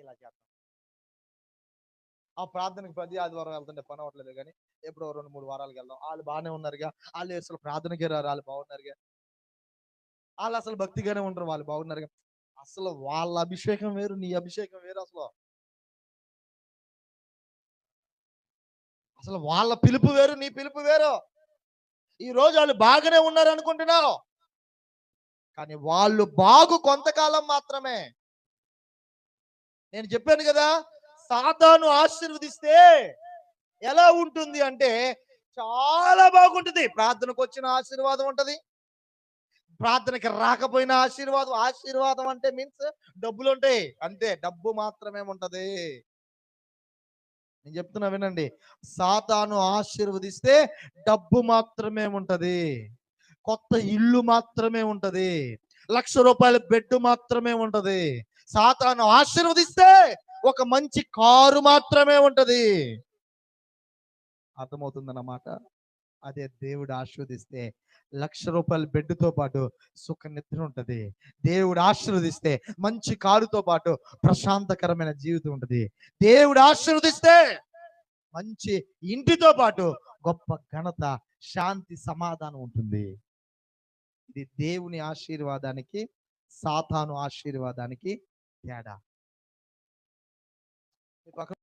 ఇలా చేద్దాం. ఆ ప్రార్థనకి ప్రతి ఆదివారం వెళ్తుంటే పని అవ్వట్లేదు కానీ ఎప్పుడో 2-3 వారాలకు వెళ్దాం. వాళ్ళు బాగానే ఉన్నారుగా, వాళ్ళు అసలు ప్రార్థనకే రారు, వాళ్ళు బాగున్నారుగా, వాళ్ళు అసలు భక్తిగానే ఉంటారు, వాళ్ళు బాగున్నారుగా. అసలు వాళ్ళ అభిషేకం వేరు, నీ అభిషేకం వేరు. అసలు అసలు వాళ్ళ పిలుపు వేరు, నీ పిలుపు వేరు. ఈ రోజు వాళ్ళు బాగానే ఉన్నారు అనుకుంటున్నావు, కానీ వాళ్ళు బాగు కొంతకాలం మాత్రమే. నేను చెప్పాను కదా, సాతాను ఆశీర్వదిస్తే ఎలా ఉంటుంది అంటే చాలా బాగుంటుంది. ప్రార్థనకు వచ్చిన ఆశీర్వాదం ఉంటది, ప్రార్థనకి రాకపోయిన ఆశీర్వాదం. ఆశీర్వాదం అంటే మీన్స్ డబ్బులు ఉంటాయి అంతే, డబ్బు మాత్రమే ఉంటది. నేను చెప్తున్నా వినండి, సాతాను ఆశీర్వదిస్తే డబ్బు మాత్రమే ఉంటది, కొత్త ఇల్లు మాత్రమే ఉంటది, ₹1,00,000 బెడ్ మాత్రమే ఉంటది. సాతాను ఆశీర్వదిస్తే ఒక మంచి కారు మాత్రమే ఉంటది. అర్థమవుతుందన్నమాట. అదే దేవుడు ఆశీర్వదిస్తే ₹1,00,000 బెడ్‌తో పాటు సుఖ నిద్ర ఉంటది. దేవుడు ఆశీర్వదిస్తే మంచి కారుతో పాటు ప్రశాంతకరమైన జీవితం ఉంటది. దేవుడు ఆశీర్వదిస్తే మంచి ఇంటితో పాటు గొప్ప ఘనత, శాంతి, సమాధానం ఉంటుంది. ఇది దేవుని ఆశీర్వాదానికి, సాతాను ఆశీర్వాదానికి తేడా.